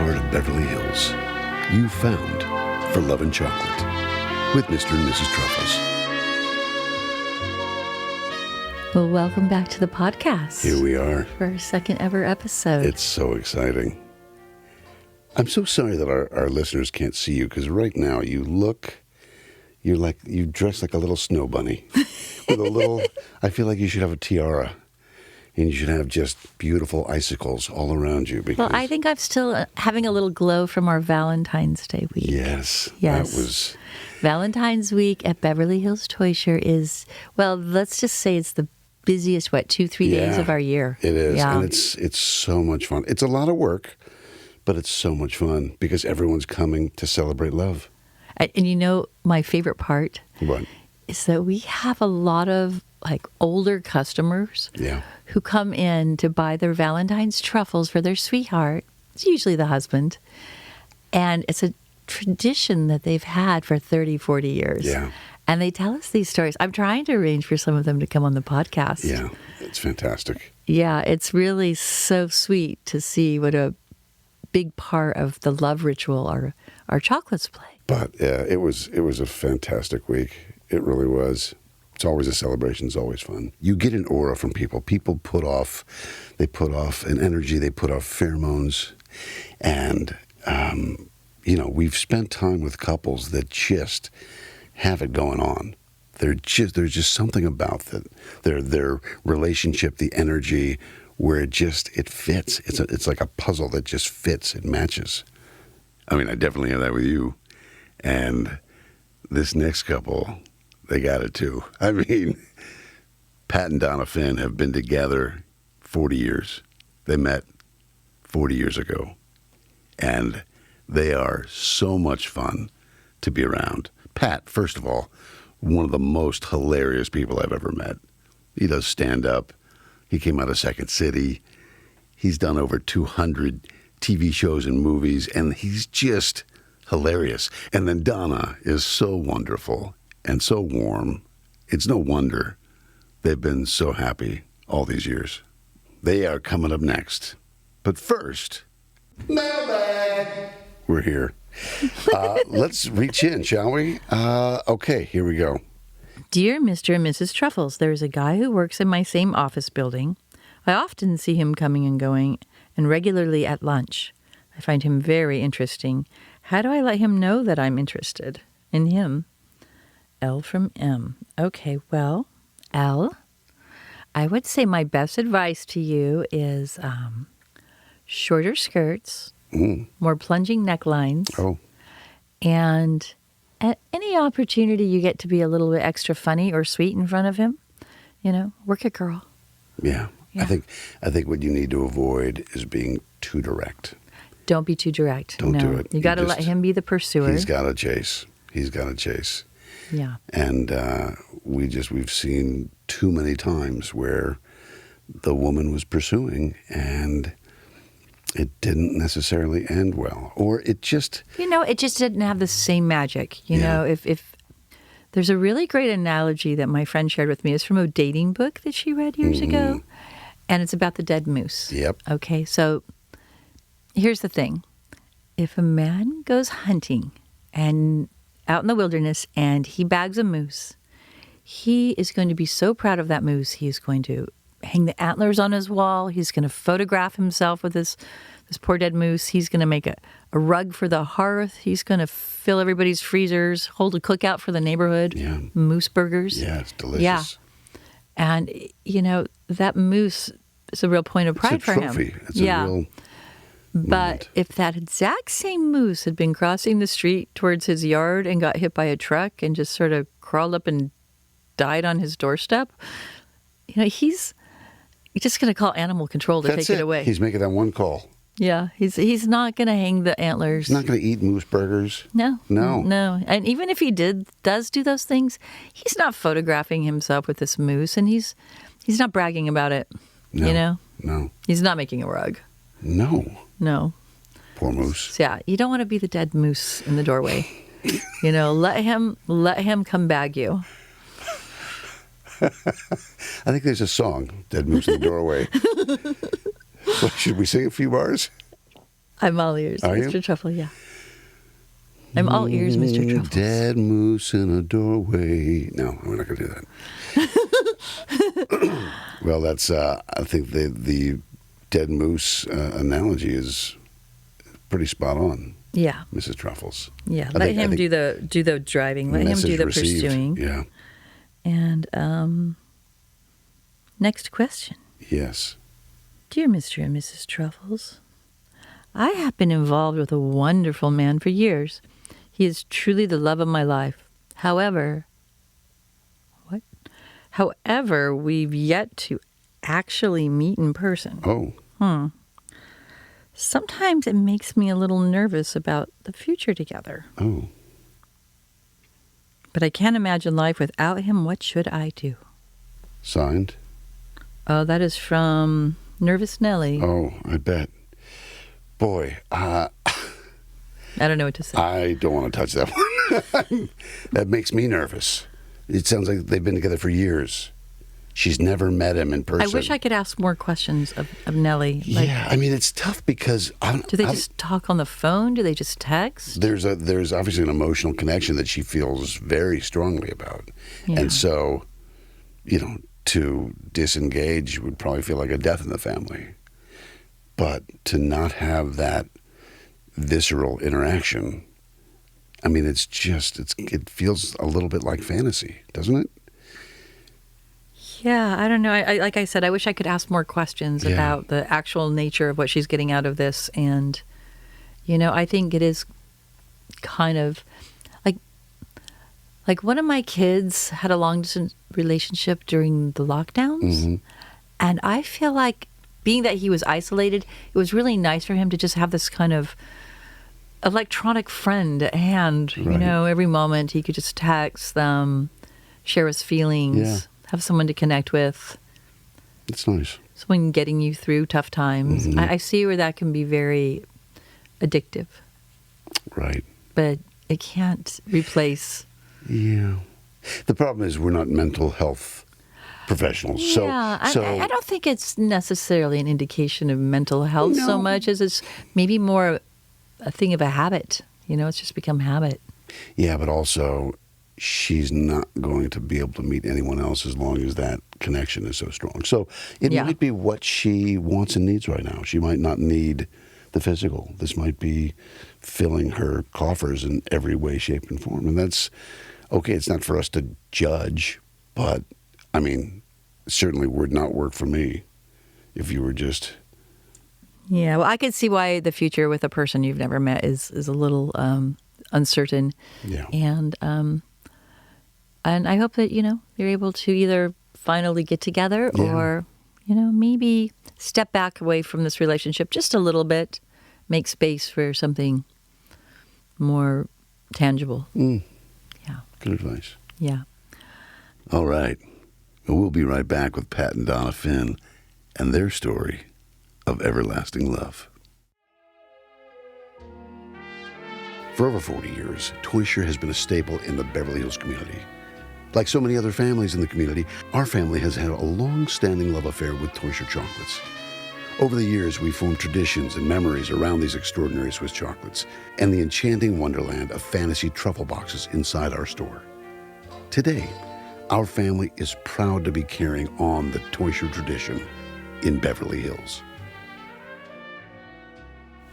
heart of Beverly Hills, you found For Love and Chocolate with Mr. and Mrs. Truffles. Well, welcome back to the podcast. Here we are. For our second ever episode. It's so exciting. I'm so sorry that our listeners can't see you, because right now you dress like a little snow bunny. With a little, I feel like you should have a tiara. And you should have just beautiful icicles all around you. Because, well, I think I'm still having a little glow from our Valentine's Day week. Yes. That was... Valentine's week at Beverly Hills Toy Share is, well, let's just say it's the busiest, 2-3 days of our year. It is. Yeah. And it's so much fun. It's a lot of work, but it's so much fun because everyone's coming to celebrate love. And you know, my favorite part What? is that we have a lot of older customers who come in to buy their Valentine's truffles for their sweetheart. It's usually the husband. And it's a tradition that they've had for 30, 40 years. Yeah. And they tell us these stories. I'm trying to arrange for some of them to come on the podcast. Yeah, it's fantastic. Yeah, it's really so sweet to see what a big part of the love ritual our chocolates play. But it was a fantastic week. It really was. It's always a celebration. It's always fun. You get an aura from people. People put off an energy. They put off pheromones. And, we've spent time with couples that just have it going on. There's just something about their relationship, the energy, where it fits. It's like a puzzle that just fits. It matches. I mean, I definitely have that with you. And this next couple, they got it too. I mean, Pat and Donna Finn have been together 40 years. They met 40 years ago. And they are so much fun to be around. Pat, first of all, one of the most hilarious people I've ever met. He does stand-up. He came out of Second City. He's done over 200 TV shows and movies, and he's just hilarious. And then Donna is so wonderful and so warm. It's no wonder they've been so happy all these years. They are coming up next. But first, mailbag. We're here. Let's reach in, shall we? Okay, here we go. Dear Mr. and Mrs. Truffles, there is a guy who works in my same office building. I often see him coming and going, and regularly at lunch. I find him very interesting. How do I let him know that I'm interested in him? L from M. Okay, well, L, I would say my best advice to you is shorter skirts, more plunging necklines, and at any opportunity you get to be a little bit extra funny or sweet in front of him, work it, girl. Yeah. I think what you need to avoid is being too direct. Don't be too direct. Don't do it. You got to let him be the pursuer. He's got to chase. Yeah. And we've seen too many times where the woman was pursuing and it didn't necessarily end well, or it just... it just didn't have the same magic. If there's a really great analogy that my friend shared with me. It's from a dating book that she read years ago, and it's about the dead moose. Yep. Okay, so here's the thing. If a man goes hunting and out in the wilderness and he bags a moose, he is going to be so proud of that moose, he is going to hang the antlers on his wall. He's going to photograph himself with this poor dead moose. He's going to make a rug for the hearth. He's going to fill everybody's freezers, hold a cookout for the neighborhood. Yeah. Moose burgers. Yeah, it's delicious. Yeah. And, that moose is a real point of pride for him. It's a trophy. It's a real But moment. if that exact same moose had been crossing the street towards his yard and got hit by a truck and just sort of crawled up and died on his doorstep, he's just going to call animal control to take it away. He's making that one call. Yeah, he's not going to hang the antlers. He's not going to eat moose burgers. No. And even if he does do those things, he's not photographing himself with this moose, and he's not bragging about it. No. He's not making a rug. No. Poor moose. So, yeah, you don't want to be the dead moose in the doorway. Let him come bag you. I think there's a song, Dead Moose in the Doorway. Should we sing a few bars? I'm all ears, Are Mr. you? Truffle, yeah. I'm all ears, Mr. Truffles. Dead moose in a doorway. No, we're not going to do that. Well, that's, I think the dead moose analogy is pretty spot on, Yeah. Mrs. Truffles. Yeah. I Let think- him do the driving. Let him Message do the received. pursuing. Yeah. And next question. Yes. Dear Mr. and Mrs. Truffles, I have been involved with a wonderful man for years. He is truly the love of my life. However, we've yet to actually meet in person. Oh. Sometimes it makes me a little nervous about the future together. Oh. But I can't imagine life without him. What should I do? Signed? Oh, that is from Nervous Nellie. Oh, I bet. Boy, I don't know what to say. I don't want to touch that one. That makes me nervous. It sounds like they've been together for years. She's never met him in person. I wish I could ask more questions of Nellie. Yeah, I mean, it's tough because do they just talk on the phone? Do they just text? there's obviously an emotional connection that she feels very strongly about. Yeah. And so, to disengage would probably feel like a death in the family. But to not have that visceral interaction, I mean, it feels a little bit like fantasy, doesn't it? Yeah, I don't know. I like I said, I wish I could ask more questions Yeah. about the actual nature of what she's getting out of this. And, I think it is kind of like one of my kids had a long distance relationship during the lockdowns. Mm-hmm. And I feel like being that he was isolated, it was really nice for him to just have this kind of electronic friend at hand. Right. Every moment he could just text them, share his feelings. Yeah. Have someone to connect with, It's nice. someone getting you through tough times. Mm-hmm. I see where that can be very addictive, Right. but it can't replace. Yeah. The problem is we're not mental health professionals. Yeah, I don't think it's necessarily an indication of mental health so No. much as it's maybe more a thing of a habit. It's just become habit. Yeah, but also she's not going to be able to meet anyone else as long as that connection is so strong. So it Yeah. might be what she wants and needs right now. She might not need the physical. This might be filling her coffers in every way, shape, and form. And that's okay. It's not for us to judge, but I mean, it certainly would not work for me if you were just. Yeah, well, I could see why the future with a person you've never met is a little uncertain. Yeah. And I hope that, you're able to either finally get together Yeah. or, maybe step back away from this relationship just a little bit, make space for something more tangible. Mm, Yeah. good advice. Yeah. All right. We'll be right back with Pat and Donna Finn and their story of everlasting love. For over 40 years, Toysher has been a staple in the Beverly Hills community. Like so many other families in the community, our family has had a long-standing love affair with Toysher chocolates. Over the years, we've formed traditions and memories around these extraordinary Swiss chocolates and the enchanting wonderland of fantasy truffle boxes inside our store. Today, our family is proud to be carrying on the Toysher tradition in Beverly Hills.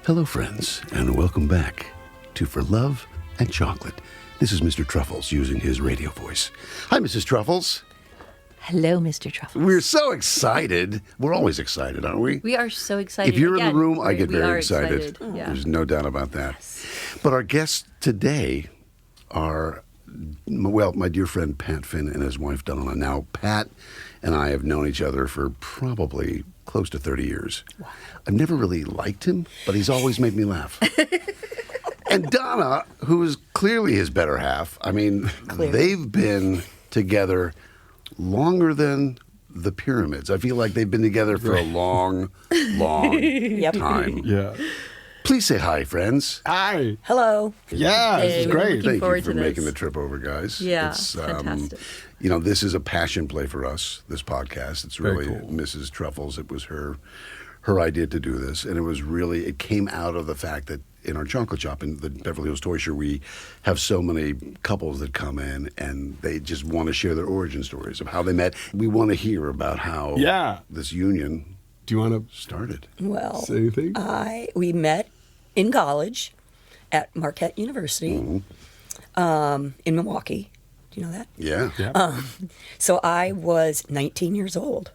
Hello, friends, and welcome back to For Love and Chocolate. This is Mr. Truffles using his radio voice. Hi, Mrs. Truffles. Hello, Mr. Truffles. We're so excited. We're always excited, aren't we? We are so excited. If you're in Again, the room, I get we very are excited. Yeah. There's no doubt about that. But our guests today are, well, my dear friend Pat Finn and his wife Donna. Now, Pat and I have known each other for probably close to 30 years. Wow. I've never really liked him, but he's always made me laugh. And Donna, who is clearly his better half, I mean, they've been together longer than the pyramids. I feel like they've been together for a long, long time. Yeah. Please say hi, friends. Hi. Hello. Yeah, Hey, this is we're great. looking Thank forward you for to making this. the trip over, guys. Yeah, It's, fantastic. This is a passion play for us, this podcast. It's Very really cool. Mrs. Truffles. It was her her idea to do this, and it came out of the fact that in our chocolate shop in the Beverly Hills Toy Show, we have so many couples that come in and they just want to share their origin stories of how they met. We want to hear about how this union Do you want to started. Well, say anything? We met in college at Marquette University in Milwaukee. Do you know that? Yeah. So I was 19 years old.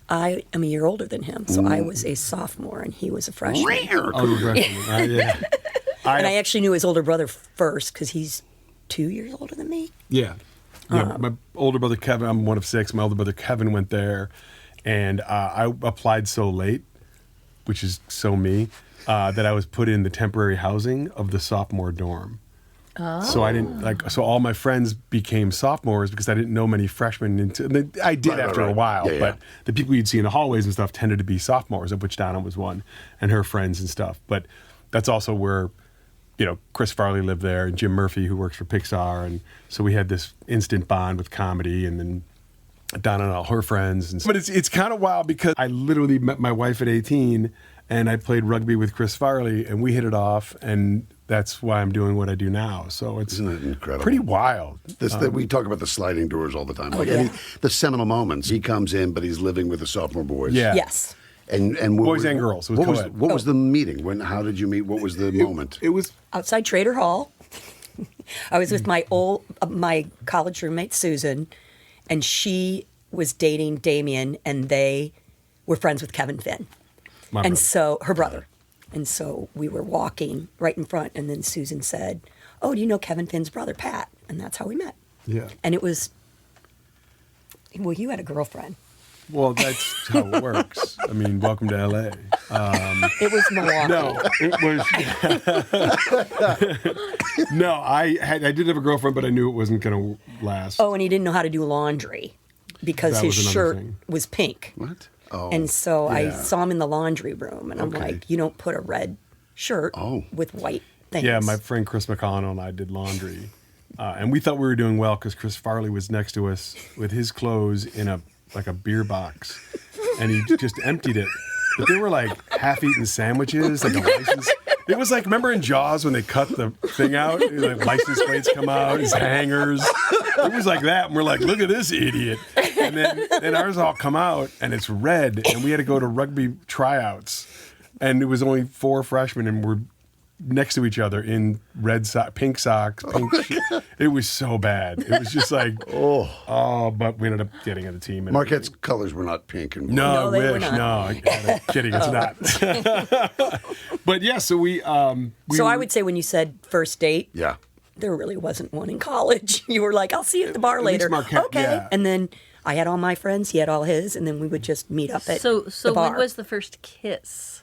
I am a year older than him, so I was a sophomore and he was a freshman. Yeah. And I actually knew his older brother first because he's 2 years older than me. Yeah. My older brother Kevin, I'm one of 6. My older brother Kevin went there, and I applied so late, which is so me, that I was put in the temporary housing of the sophomore dorm. Oh. So I didn't so all my friends became sophomores because I didn't know many freshmen. I did after a while, but the people you'd see in the hallways and stuff tended to be sophomores, of which Donna was one, and her friends and stuff. But that's also where, Chris Farley lived there, and Jim Murphy, who works for Pixar, and so we had this instant bond with comedy, and then Donna and all her friends. But it's kind of wild because I literally met my wife at 18, and I played rugby with Chris Farley, and we hit it off, and that's why I'm doing what I do now. So Isn't that incredible? Pretty wild. We talk about the sliding doors all the time. The seminal moments. He comes in, but he's living with the sophomore boys. Yeah. Yes. And boys and girls. It was co-ed. What was the meeting? How did you meet? What was the moment? It was Outside Trader Hall. I was with my college roommate, Susan, and she was dating Damien, and they were friends with Kevin Finn. my So her brother. And so we were walking right in front, and then Susan said, "Oh, do you know Kevin Finn's brother, Pat?" And that's how we met. Yeah. And it was, well, you had a girlfriend. Well, that's how it works. I mean, welcome to L.A. It was Milwaukee. No, it was. No, I did have a girlfriend, but I knew it wasn't going to last. Oh, and he didn't know how to do laundry because That his was another shirt thing. was pink. What? Oh. And so I yeah. saw him in the laundry room, and I'm Okay. like, you don't put a red shirt with white things. Yeah, my friend Chris McConnell and I did laundry, and we thought we were doing well because Chris Farley was next to us with his clothes in a beer box, and he just emptied it. But they were like half-eaten sandwiches, like a license. It was like, remember in Jaws when they cut the thing out, like license plates come out, his hangers. It was like that, and we're like, look at this idiot. And then ours all come out, and it's red, and we had to go to rugby tryouts, and it was only 4 freshmen, and we're next to each other in pink socks, it was so bad. It was just like, but we ended up getting on the team. And Marquette's colors were not pink and blue. no, they I were wish. not. No, kidding, it's not. But yeah, so we So I would say when you said first date, Yeah. there really wasn't one in college. You were like, I'll see you at the bar At least later. Marquette, okay. yeah. And then I had all my friends, he had all his, and then we would just meet up at So the bar. when was the first kiss?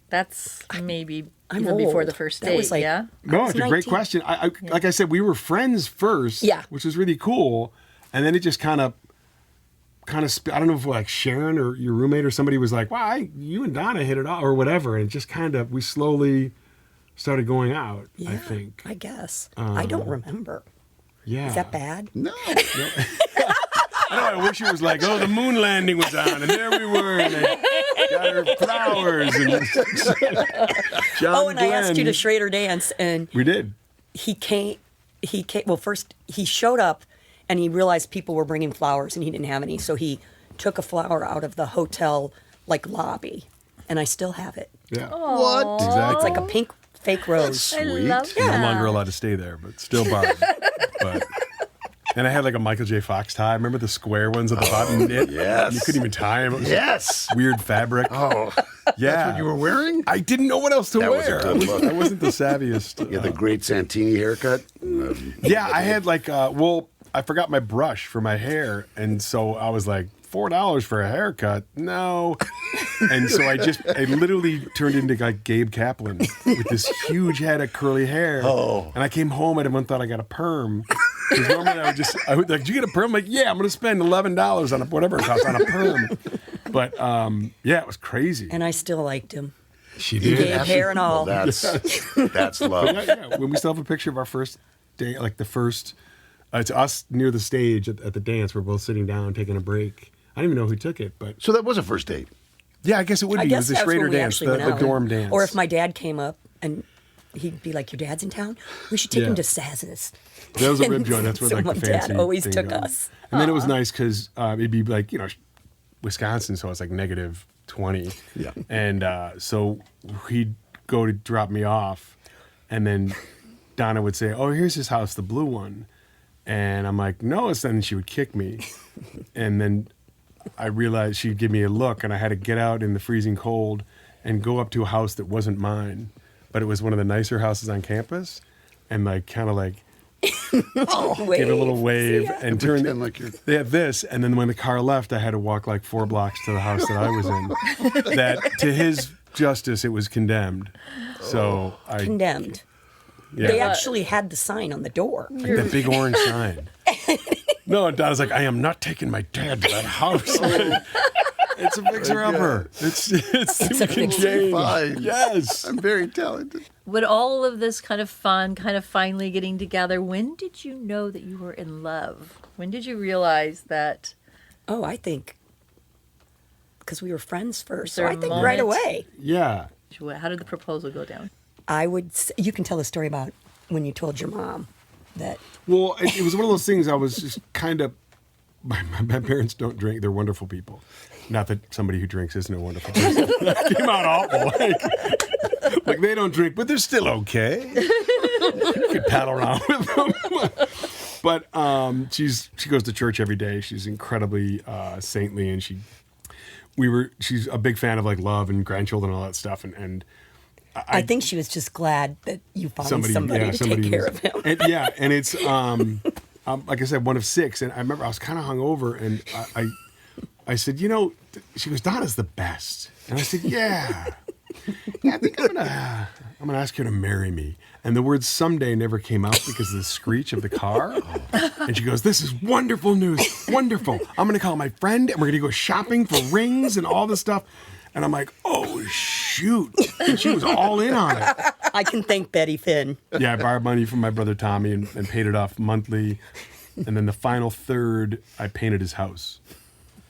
That's maybe I'm even before old. the first That date, was like- yeah? No, was it's a great 19. question. Like I said, we were friends first, Yeah. which was really cool, and then it just kind of. I don't know if like Sharon or your roommate or somebody was like, "Wow, you and Donna hit it off," or whatever, and it just kind of we slowly started going out. Yeah, I think. I guess. I don't remember. Yeah. Is that bad? No. I know. I wish it was like, oh, the moon landing was on, and there we were, and I got her flowers and John I asked you to Glenn. Schrader dance, and We did. he came. Well, first he showed up, and he realized people were bringing flowers, and he didn't have any, so he took a flower out of the hotel lobby, and I still have it. Yeah. What? Exactly. It's like a pink fake rose. Sweet. love I'm that. no longer allowed to stay there, but still borrowed. But and I had like a Michael J. Fox tie. Remember the square ones at the bottom? Knit? yes. You couldn't even tie them. It was Yes. weird fabric. Oh, yeah. that's what you were wearing? I didn't know what else to That was a wear. good look. I wasn't the savviest. You had the great Santini haircut? Yeah, I had like, I forgot my brush for my hair. And so I was like, $4 for a haircut? No. And so I literally turned into like Gabe Kaplan with this huge head of curly hair. Oh. And I came home and everyone thought I got a perm. Because normally I would like, did you get a perm? I'm like, yeah, I'm going to spend $11 on whatever it costs on a perm. But yeah, it was crazy. And I still liked him. She He did. gave hair and all. Well, that's love. Yeah. When we still have a picture of our first day, like the first, it's us near the stage at the dance. We're both sitting down taking a break. I don't even know who took it, but So that was a first date. Yeah, I guess it would I be. It guess was the that's Schrader when we dance, actually went the out. dorm dance. Or if my dad came up and he'd be like, "Your dad's in town. We should take Yeah. him to Saz's." That was a rib joint. That's where So like my the fancy dad always thing took goes. us. And then it was nice because it'd be like, Wisconsin, so it's like negative 20. Yeah. And so he'd go to drop me off, and then Donna would say, "Oh, here's his house, the blue one." And I'm like, "No," it's then she would kick me. And then I realized she'd give me a look, and I had to get out in the freezing cold and go up to a house that wasn't mine, but it was one of the nicer houses on campus, and like kind of like give a little wave and turn Pretend like you're- they had this, and then when the car left, I had to walk like 4 blocks to the house that I was in. That, to his justice, it was condemned. So I Condemned. yeah, They actually had the sign on the door. that big orange sign. No, and Donna's like, "I am not taking my dad to that house." Like, it's a fixer upper. It's a we can fixer. change. Fine. Yes. I'm very talented. With all of this kind of fun, kind of finally getting together, when did you know that you were in love? When did you realize that? Oh, I think because we were friends first. So there I a think right moment? away. Yeah. How did the proposal go down? I would. You can tell the story about when you told your mom that. Well, it was one of those things I was just kind of. My parents don't drink. They're wonderful people. Not that somebody who drinks isn't a wonderful person. That came out awful. Like they don't drink, but they're still okay. You could paddle around with them. But she goes to church every day. She's incredibly saintly, and she's a big fan of like love and grandchildren and all that stuff. And I think she was just glad that you found somebody to take care of him. And, and it's like I said, one of 6. And I remember I was kind of hungover, and I said, she goes, "Donna's the best." And I said, yeah, I think I'm gonna ask her to marry me. And the word "someday" never came out because of the screech of the car. And she goes, "This is wonderful news, wonderful. I'm gonna call my friend, and we're gonna go shopping for rings and all this stuff." And I'm like, "Oh shoot!" And she was all in on it. I can thank Betty Finn. Yeah, I borrowed money from my brother Tommy and paid it off monthly. And then the final third, I painted his house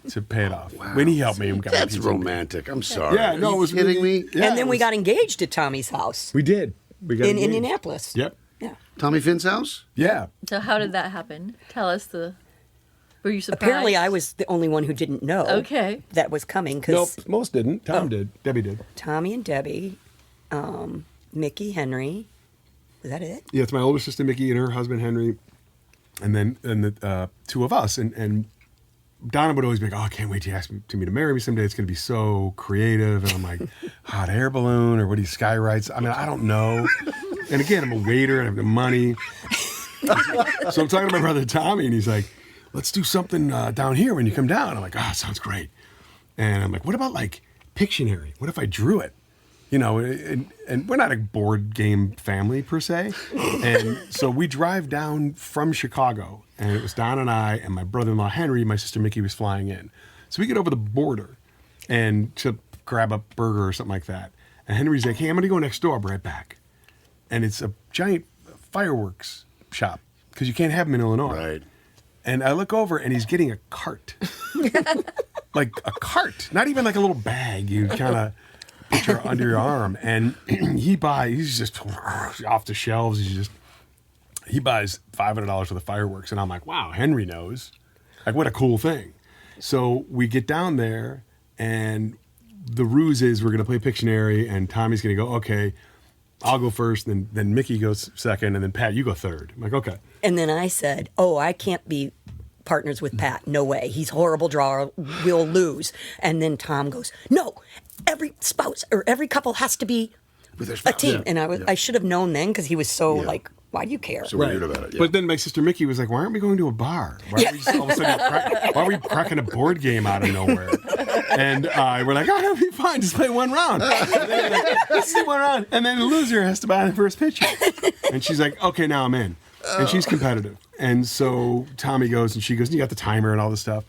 to pay it off. When he helped me and got That's me pizza. romantic. I'm sorry. Yeah, no, Are it you was kidding really- me. Yeah, And then it we was- got engaged at Tommy's house We did. We got in engaged. Indianapolis. Yep. Yeah. Tommy Finn's house? Yeah. So how did that happen? Tell us Were you surprised? Apparently, I was the only one who didn't know Okay. that was coming Nope. because Most didn't. Tom did. Debbie did. Tommy and Debbie, Mickey, Henry. Was that it? Yeah, it's my older sister Mickey and her husband Henry, and then the 2 of us. And Donna would always be like, "Oh, I can't wait to ask me to marry me someday. It's going to be so creative." And I'm like, "Hot air balloon or what do you sky rights?" I mean, I don't know. And again, I'm a waiter and I have the money. So I'm talking to my brother Tommy, and he's like, "Let's do something down here when you come down." I'm like, "Oh, sounds great." And I'm like, "What about like Pictionary? What if I drew it?" And we're not a board game family per se. And so we drive down from Chicago, and it was Don and I and my brother-in-law Henry. My sister Mickey was flying in. So we get over the border and to grab a burger or something like that. And Henry's like, "Hey, I'm going to go next door. I'll be right back." And it's a giant fireworks shop because you can't have them in Illinois. Right. And I look over, and he's getting a cart. Like a cart. Not even like a little bag you kind of picture under your arm. And he's just off the shelves. He buys $500 worth of fireworks. And I'm like, wow, Henry knows. Like, what a cool thing. So we get down there, and the ruse is we're going to play Pictionary, and Tommy's going to go, "Okay, I'll go first." Then Mickey goes second, and then Pat, you go third. I'm like, okay. And then I said, "Oh, I can't be partners with Pat. No way. He's a horrible drawer. We'll lose." And then Tom goes, "No, every spouse or every couple has to be With their a spouse. team." Yeah. And I should have known then because he was so like, "Why do you care?" So weird about it. Yeah. But then my sister Mickey was like, "Why aren't we going to a bar? Why are we just all of a sudden why are we cracking a board game out of nowhere?" And we're like, "Oh, that'll be fine. Just play one round." And then like, let's do one round, and then the loser has to buy the first pitcher. And she's like, "Okay, now I'm in." And she's competitive. And so Tommy goes, and she goes, "You got the timer and all this stuff."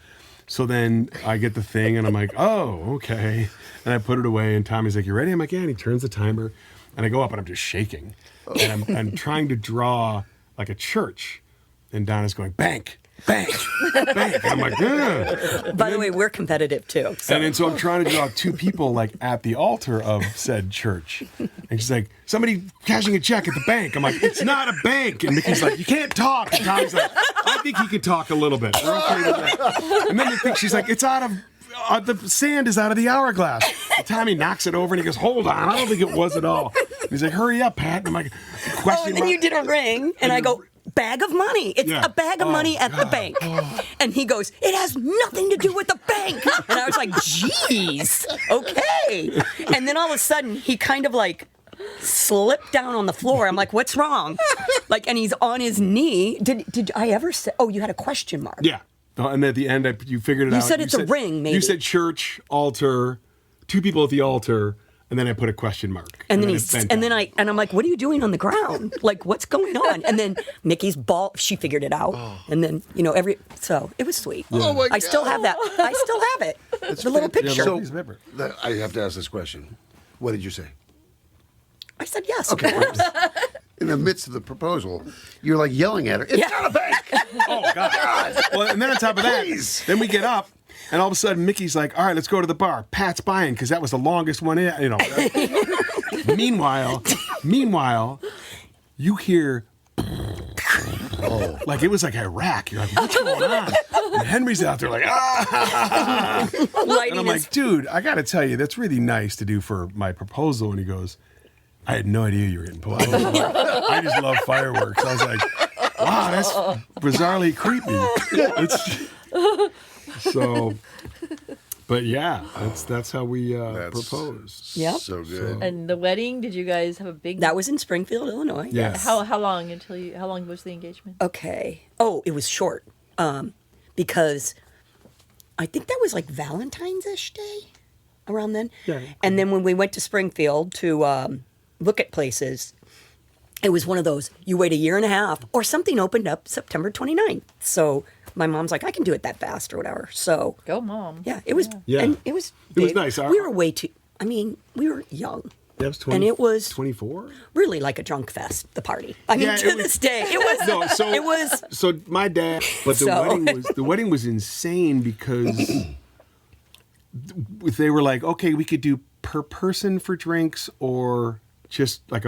So then I get the thing, and I'm like, "Oh, okay." And I put it away, and Tommy's like, "You ready?" I'm like, "Yeah." And he turns the timer, and I go up, and I'm just shaking. And I'm trying to draw like a church. And Donna's going, "Bank." bank, bank. And I'm like, yeah. By the way, we're competitive too. So. And then so I'm trying to draw two people like at the altar of said church. And she's like, somebody cashing a check at the bank. I'm like, it's not a bank. And Mickey's like, you can't talk. And Tommy's like, I think he can talk a little bit. We're okay with that. And then she's like, it's out of, the sand is out of the hourglass. And Tommy knocks it over and he goes, hold on. I don't think it was at all. And he's like, hurry up, Pat. And I'm like, Oh, and then you did a ring, and I go, bag of money. It's Yeah. a bag of money at the bank. And he goes, it has nothing to do with the bank. And I was like, geez, okay. And then all of a sudden, he kind of like slipped down on the floor. I'm like, what's wrong? Like, and he's on his knee. Did I ever say, oh, you had a question mark? Yeah. And at the end, you figured it out. You said it's a ring, maybe. You said church, altar, two people at the altar, and then I put a question mark. And then I'm like, what are you doing on the ground? Like, what's going on? And then Mickey's ball, she figured it out. And then, so it was sweet. Oh my I still have that. I still have it. It's the little picture. Yeah, piece of paper. I have to ask this question. What did you say? I said yes, Okay. of course. In the midst of the proposal, you're like yelling at her. It's not a bank. Oh, God. Well, and then on top of that, Please. then we get up, and all of a sudden, Mickey's like, all right, let's go to the bar. Pat's buying, because that was the longest one in, Meanwhile, you hear... Like, it was like Iraq. You're like, what's going on? And Henry's out there like, ah! And I'm like, dude, I got to tell you, that's really nice to do for my proposal. And he goes, I had no idea you were getting pulled. I just love fireworks. I was like, wow, that's bizarrely creepy. But yeah, that's how we proposed. Yep. So good. And the wedding, did you guys have a big... That was in Springfield, Illinois. Yes. How long was the engagement? Okay. Oh, it was short. Because I think that was like Valentine's-ish Day around then. Yeah. And then when we went to Springfield to look at places, it was one of those, you wait a year and a half or something opened up September 29th. So my mom's like, I can do it that fast or whatever. So Go, Mom. yeah, it was, Yeah. and it was It was big. nice. We were way too, we were young. That was 20, And it was 24? really like a drunk fest, the party. I mean, Yeah, to it was- this day, it was, No, so it was, so my dad, but the wedding was insane because they were like, okay, we could do per person for drinks or just like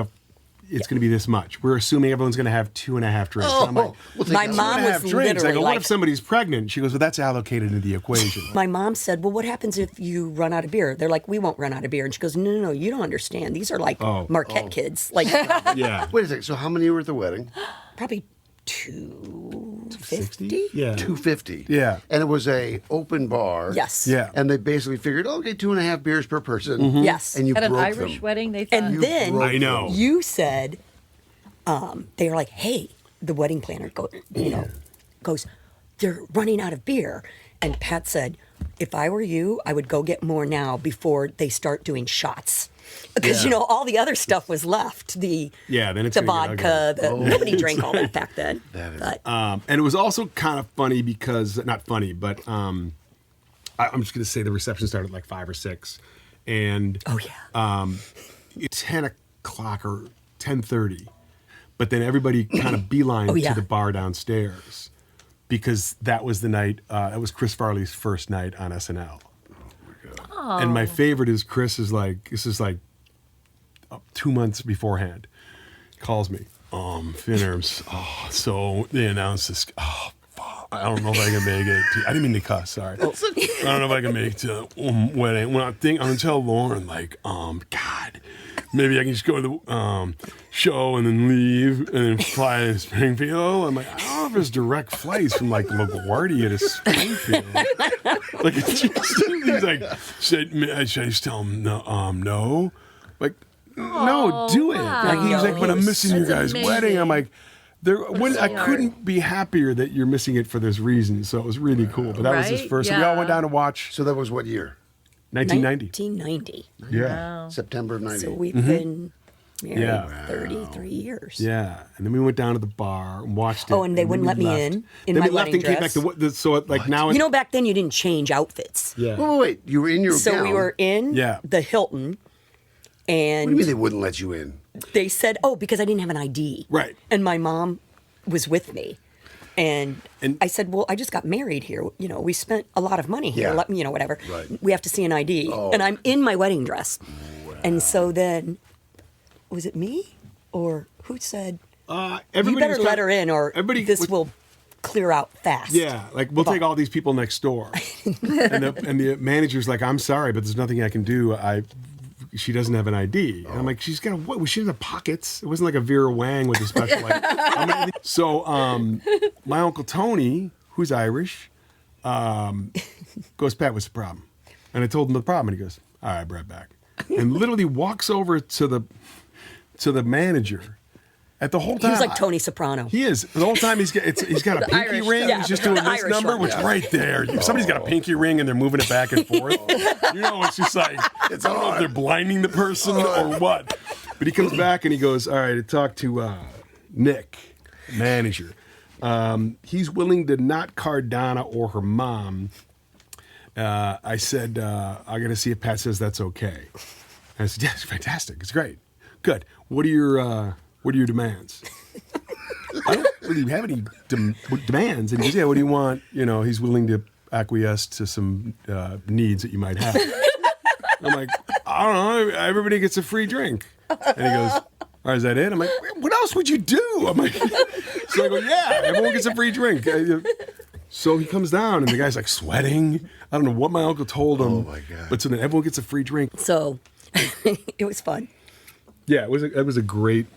it's going to be this much. We're assuming everyone's going to have 2.5 drinks. And I'm like, We'll take my that. mom 2.5 was drinks. I literally go, what like, if somebody's pregnant? She goes, well, that's allocated into the equation. my mom said, well, what happens if you run out of beer? They're like, we won't run out of beer. And she goes, no, you don't understand. These are like Marquette kids. Like Yeah. Wait a second. So how many were at the wedding? probably 250. Yeah. 250. Yeah. And it was a open bar. Yes. Yeah. And they basically figured, okay, 2.5 beers per person. Yes. And you At an broke Irish them. wedding, they thought... And then I know. you said, they were like, hey, the wedding planner goes, they're running out of beer. And Pat said, if I were you, I would go get more now before they start doing shots. Because, Yeah. all the other stuff was left. Then it's the gonna get vodka. Nobody drank all that back then. But And it was also kind of funny because, not funny, but I'm just going to say the reception started at like 5 or 6. And oh, yeah. 10 o'clock or 10:30. But then everybody kind of beelined Oh, yeah. to the bar downstairs because that was the night, that was Chris Farley's first night on SNL. And my favorite is Chris is like, this is like 2 months beforehand, calls me, Finnerms, so they announced this, fuck, I don't know if I can make it. I didn't mean to cuss, sorry. I don't know if I can make it to the wedding. When I'm going to tell Lauren, like, God, maybe I can just go to the show and then leave and then fly to Springfield. I'm like, I don't know if there's direct flights from like LaGuardia to Springfield. Like, it's just, he's like, should I just tell him no? Like, no, do it. Like, he's like, but I'm missing your guys' wedding. I'm like, I couldn't be happier that you're missing it for this reason. So it was really cool. But that was his Right? first. So we all went down to watch So that was what year? 1990. 1990. Yeah. September of 90. So we've been married Yeah. 33 years. Yeah, and then we went down to the bar and watched it. Oh, and they then wouldn't we let me left. in Then my we left wedding and came back dress. to so like now. Back then you didn't change outfits. Yeah. Wait. You were in your So gown. we were in Yeah. the Hilton, What do you and mean they wouldn't let you in? they said, "Oh, because I didn't have an ID." Right. And my mom was with me, And And- I said, well, I just got married here. You know, we spent a lot of money here. Yeah. Let me, whatever. Right. We have to see an ID. Oh. And I'm in my wedding dress. Wow. And so then, was it me? Or who said, you Everybody better was let her in or this will clear out fast. Yeah, like we'll take all these people next door, and the manager's like, "I'm sorry, but there's nothing I can do. She doesn't have an ID." And I'm like, "She's got what? Well, she doesn't have pockets. It wasn't like a Vera Wang with a special like." So my uncle Tony, who's Irish, goes, "Pat, what's the problem?" And I told him the problem, and he goes, "All right, right back," and literally walks over to the manager. At the whole time, He was like Tony Soprano. He is. The whole time he's got a pinky Irish ring. one. He's just Yeah, doing the this Irish number, one. which right there. If somebody's got a pinky ring and they're moving it back and forth, you know, it's just like, I don't know if they're blinding the person or what. But he comes back and he goes, all right, to talk to Nick, manager. He's willing to not card Donna or her mom. I said, I got to see if Pat says that's okay. And I said, yes, fantastic. It's great. Good. What are your demands? I don't really have any demands. And he goes, yeah, what do you want? You know, he's willing to acquiesce to some needs that you might have. I'm like, I don't know. Everybody gets a free drink. And he goes, all right, is that it? I'm like, what else would you do? I'm like, so I go, yeah, everyone gets a free drink. So he comes down and the guy's like sweating. I don't know what my uncle told him. Oh, my God. But so then everyone gets a free drink. So it was fun. Yeah, it was a great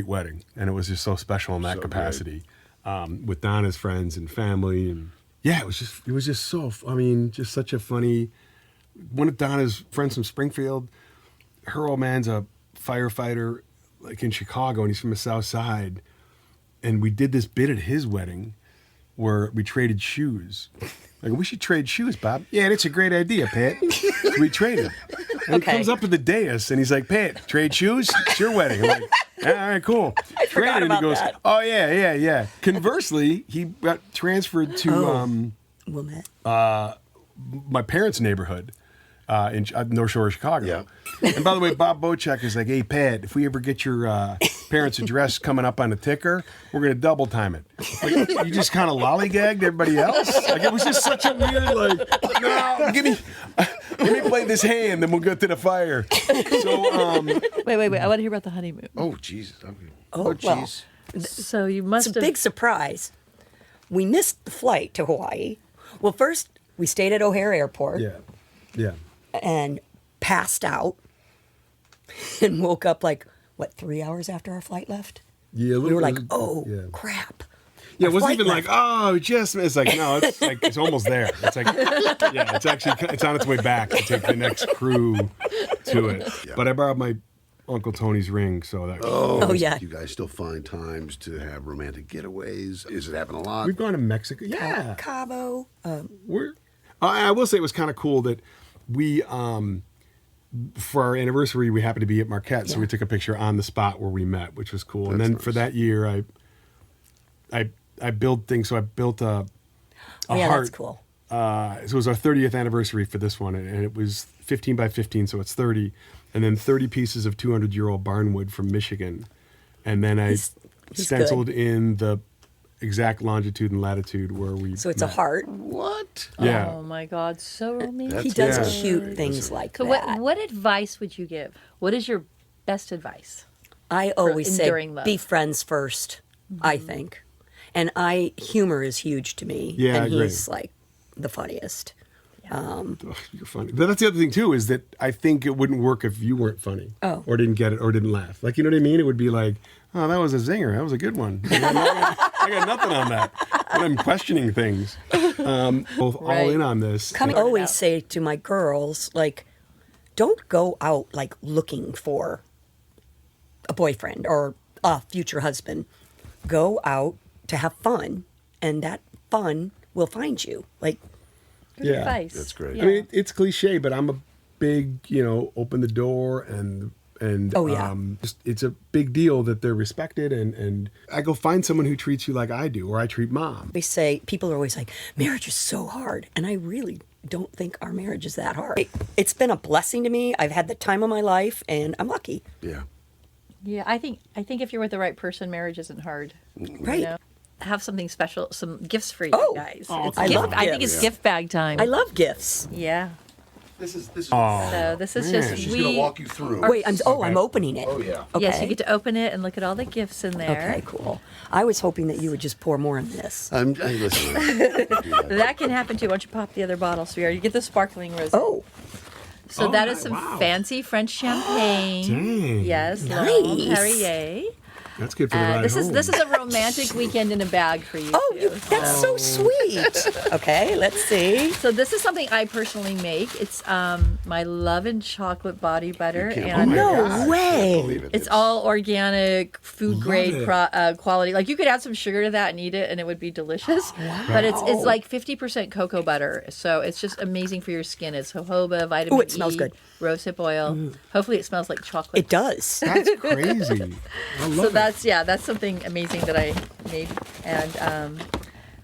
wedding, and it was just so special in that So capacity, with Donna's friends and family, and yeah, it was just so. I mean, just such a funny. One of Donna's friends from Springfield, her old man's a firefighter, like in Chicago, and he's from the South Side, and we did this bit at his wedding, where we traded shoes. Like, we should trade shoes, Bob. Yeah, that's a great idea, Pat. So we traded. And he comes up to the dais and he's like, Pat, trade shoes? It's your wedding. I'm like, all right, cool. I forgot Traded, and he about goes, that. oh, yeah. Conversely, he got transferred to Wilmette. my parents' neighborhood in North Shore of Chicago. Yeah. And by the way, Bob Bochek is like, hey, Pat, if we ever get your parents' address coming up on the ticker, we're going to double time it. Like, you just kind of lollygagged everybody else. Like, it was just such a weird, like, no, give me play this hand, then we'll go to the fire. So, Wait. I want to hear about the honeymoon. Oh, Jesus. Okay. Oh, Oh, well. jeez. So you must It's a have. big surprise. We missed the flight to Hawaii. Well, first, we stayed at O'Hare Airport yeah. and passed out and woke up like, 3 hours after our flight left? Yeah, We were like, yeah. crap. Yeah, it Our wasn't flight even like, left. it's like, no, it's almost there. It's like, yeah, it's on its way back to take the next crew to it. Yeah. But I borrowed my Uncle Tony's ring, so that Oh, yeah. You guys still find times to have romantic getaways? Is it happening a lot? we've gone to Mexico. Yeah, Cabo. we're. I will say it was kind of cool that we, for our anniversary, we happened to be at Marquette, so we took a picture on the spot where we met, which was cool. And That's then nice. for that year, I built things. So I built a yeah, heart. that's cool. So it was our 30th anniversary for this one, and it was 15 by 15, so it's 30, and then 30 pieces of 200-year-old barnwood from Michigan, and then I He's stenciled in the exact longitude and latitude where we. So it's a met. heart. What? Yeah. Oh my God, so romantic. He That's- does Yeah. cute things like So that. what advice would you give? What is your best advice? I always say enduring love. be friends 1st, I think. And humor is huge to me. Yeah, and I agree. he's like the funniest. Ugh, you're funny. But that's the other thing too, is that I think it wouldn't work if you weren't funny. Oh. Or didn't get it or didn't laugh. Like, you know what I mean? It would be like, oh, that was a zinger. That was a good one. I got nothing on that. When I'm questioning things. Both all Right. in on this. I it always out. say to my girls, like, don't go out like looking for a boyfriend or a future husband. Go out to have fun, and that fun will find you. Like, Good Yeah. advice. That's great. Yeah. I mean, it's cliche, but I'm a big, open the door and Oh, yeah. just, it's a big deal that they're respected and I go find someone who treats you like I do or I treat mom. they say, people are always like, marriage is so hard. And I really don't think our marriage is that hard. It's been a blessing to me. I've had the time of my life, and I'm lucky. Yeah. Yeah, I think if you're with the right person, marriage isn't hard. Right. You know? Have something special, some gifts for you Oh. guys. Oh, It's I gift, love I think it's gifts. gift bag time. I love gifts. Yeah. This is So this is man. just she's gonna walk you through. Wait, I'm opening it. Oh yeah. Okay. Yes, you get to open it and look at all the gifts in there. Okay, cool. I was hoping that you would just pour more in this. Listen. That can happen too. Why don't you pop the other bottle, sweetheart? You get the sparkling rosé. Oh, So Oh, that yeah, is some wow. fancy French champagne. Dang. Yes, Nice. Laurent Perrier. That's good for the ride This home. is a romantic weekend in a bag for you. oh, too. that's so sweet. Okay, let's see. So this is something I personally make. It's my Love and Chocolate body butter, can't and No believe it. I way. can't believe it. it's all organic, food grade it. quality. Like you could add some sugar to that and eat it, and it would be delicious. But it's like 50% cocoa butter, so it's just amazing for your skin. It's jojoba, vitamin Ooh, it smells E, good. rosehip oil. Hopefully, it smells like chocolate. It does. That's crazy. I love So it. that's something amazing that I made, and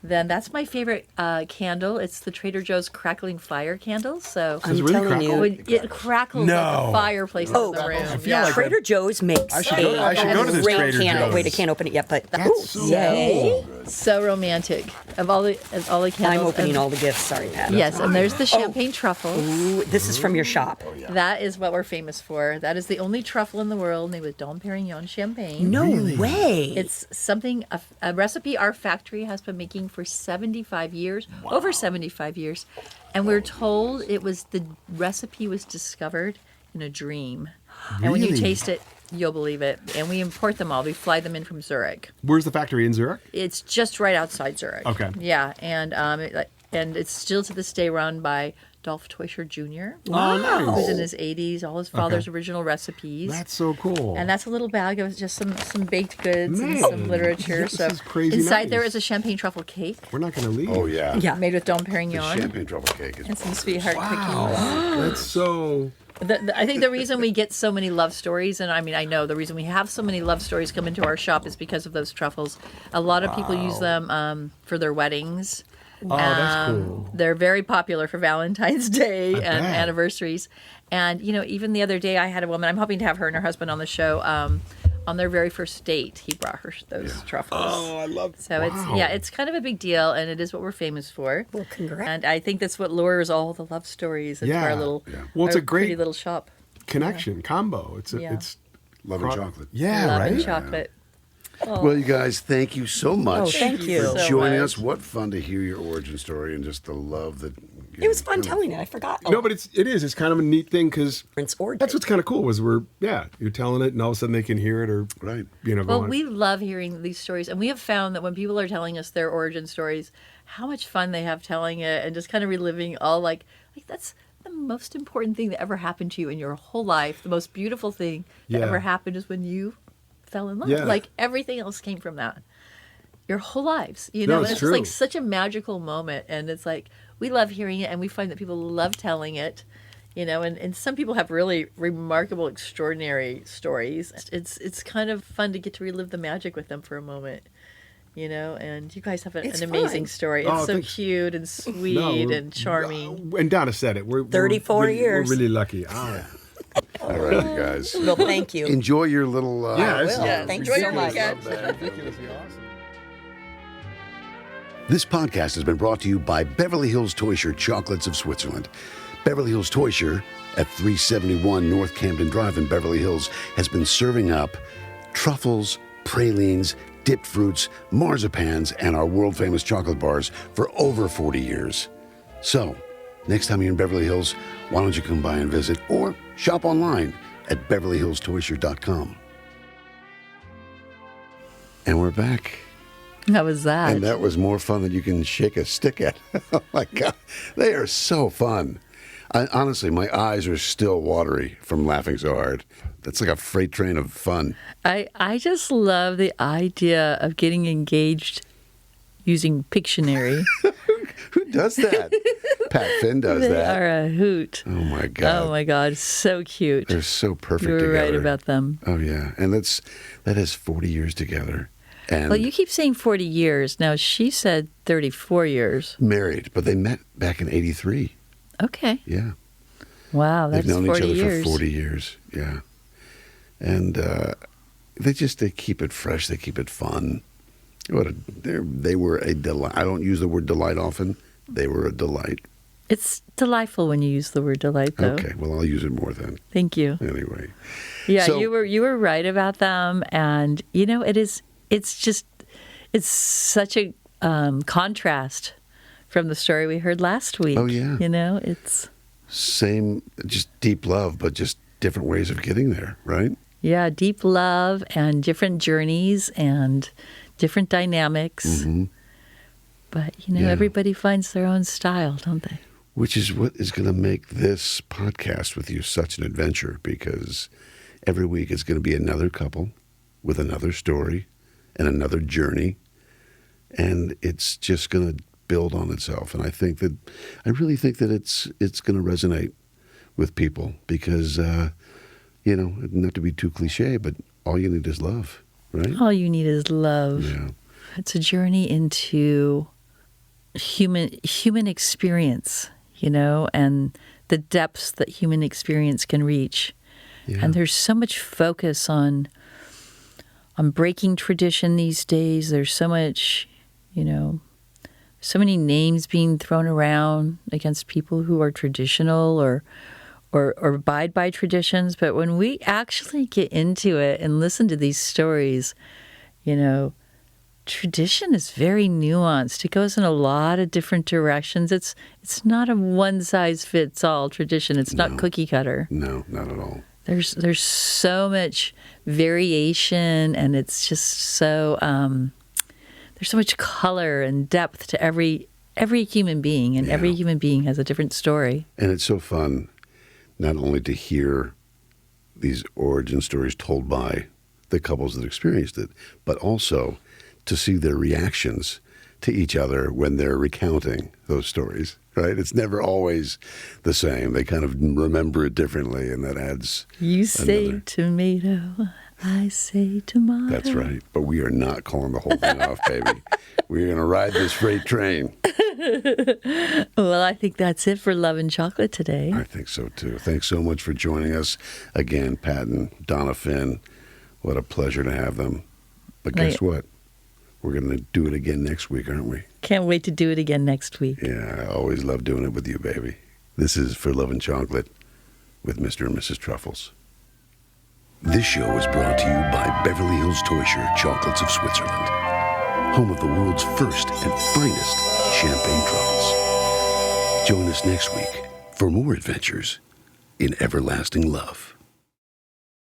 then that's my favorite candle. It's the Trader Joe's crackling fire candle. So Does it I'm really telling crackle? you. when it crackles like No. a fireplace Oh, in the room. I feel like Trader Joe's makes I should go- a I should go to this great Trader candle. Joe's. Wait, I can't open it yet, but That's so yay. So romantic. Of all the candles. I'm opening and- all the gifts. Sorry, Pat. Yes, and there's the champagne truffles. Ooh, this is from your shop. That is what we're famous for. That is the only truffle in the world made with Dom Perignon champagne. No way. It's something, a recipe our factory has been making for 75 years, over 75 years. And we're told the recipe was discovered in a dream. And when you Really? taste it, you'll believe it. And we import them all. We fly them in from Zurich. Where's the factory in Zurich? It's just right outside Zurich. Okay. Yeah, and it's still to this day run by Dolph Teuscher Jr. Oh, Who's in nice. his 80s, all his father's original recipes. That's so cool. And that's a little bag of just some baked goods and Man, some literature. this So is crazy inside there nice. is a champagne truffle cake We're not going to leave. Oh yeah. Yeah. made with Dom The Perignon champagne truffle cake is and some sweetheart cookies. Wow. That's so... I think the reason we get so many love stories, and I know the reason we have so many love stories come into our shop is because of those truffles. A lot of people use them for their weddings. Oh, that's cool. They're very popular for Valentine's Day and bet. anniversaries. And, even the other day I had a woman, I'm hoping to have her and her husband on the show. On their very first date, he brought her those truffles. Oh, I love So wow. it's kind of a big deal, and it is what we're famous for. Well, congrats. And I think that's what lures all the love stories into Yeah. our little, Well, it's our a great- pretty little shop. connection, combo. It's Yeah. it's love and chocolate. Yeah, Love right? and chocolate. Well, you guys, thank you so much Oh, thank you. for so joining much. us. What fun to hear your origin story and just the love that. It was fun telling it. I forgot. No, but it is. It's kind of a neat thing because Prince origin. that's what's kind of cool. Was you're telling it, and all of a sudden they can hear it, or Right. go Well, on. we love hearing these stories, and we have found that when people are telling us their origin stories, how much fun they have telling it and just kind of reliving all like that's the most important thing that ever happened to you in your whole life. The most beautiful thing that Yeah. ever happened is when you fell in love. Yeah. Like everything else came from that. Your whole lives, No, and it's it's true. like such a magical moment, and it's like we love hearing it, and we find that people love telling it, and some people have really remarkable, extraordinary stories. It's kind of fun to get to relive the magic with them for a moment, and you guys have It's an amazing fun. story. It's Oh, so thanks. cute and sweet and charming. And Donna said it. We're 34 really, years. We're really lucky. Oh. All right, you guys. Well, thank you. Enjoy your little. Yeah, it's will. Yes, Thank enjoy you your so much. weekend. Ridiculously awesome. This podcast has been brought to you by Beverly Hills Teuscher Chocolates of Switzerland. Beverly Hills Teuscher at 371 North Camden Drive in Beverly Hills has been serving up truffles, pralines, dipped fruits, marzipans, and our world-famous chocolate bars for over 40 years. So, next time you're in Beverly Hills, why don't you come by and visit or shop online at beverlyhillsteuscher.com. And we're back. How was that? And that was more fun than you can shake a stick at. Oh my God. They are so fun. Honestly, my eyes are still watery from laughing so hard. That's like a freight train of fun. I just love the idea of getting engaged using Pictionary. Who does that? Pat Finn does They that. are a hoot. Oh my God. Oh my God, so cute. They're so perfect You were together. right about them. Oh yeah. And that is 40 years together. And Well, you keep saying 40 years. Now, she said 34 years. married, but they met back in 83. Okay. Yeah. Wow, that's They've known 40 each other years. for 40 years. Yeah. And they keep it fresh. They keep it fun. They were a delight. I don't use the word delight often. They were a delight. It's delightful when you use the word delight, though. Okay, well, I'll use it more then. Thank you. Anyway. Yeah, So- you were right about them, and it's such a contrast from the story we heard last week. Oh, yeah. It's Same, just deep love, but just different ways of getting there, right? yeah, deep love and different journeys and different dynamics. Mm-hmm. But Yeah. everybody finds their own style, don't they? Which is what is going to make this podcast with you such an adventure, because every week it's going to be another couple with another story and another journey, and it's just going to build on itself. And I really think that it's going to resonate with people because, not to be too cliche, but all you need is love, right? All you need is love. Yeah. It's a journey into human experience, and the depths that human experience can reach. Yeah. And there's so much focus on breaking tradition these days. There's so much, so many names being thrown around against people who are traditional or abide by traditions. But when we actually get into it and listen to these stories, tradition is very nuanced. It goes in a lot of different directions. It's not a one-size-fits-all tradition. It's not cookie cutter. No, not at all. There's so much variation, and it's just so there's so much color and depth to every human being, and every human being has a different story. And it's so fun not only to hear these origin stories told by the couples that experienced it, but also to see their reactions to each other when they're recounting those stories, right? It's never always the same. They kind of remember it differently, and that adds You say another. tomato, I say tomato. That's right. But we are not calling the whole thing off, baby. We're going to ride this freight train. Well, I think that's it for Love and Chocolate today. I think so, too. Thanks so much for joining us. Again, Pat and Donna Finn, what a pleasure to have them. But guess what? We're going to do it again next week, aren't we? Can't wait to do it again next week. Yeah, I always love doing it with you, baby. This is For Love and Chocolate with Mr. and Mrs. Truffles. This show is brought to you by Beverly Hills Toysher Chocolates of Switzerland, home of the world's first and finest champagne truffles. Join us next week for more adventures in everlasting love.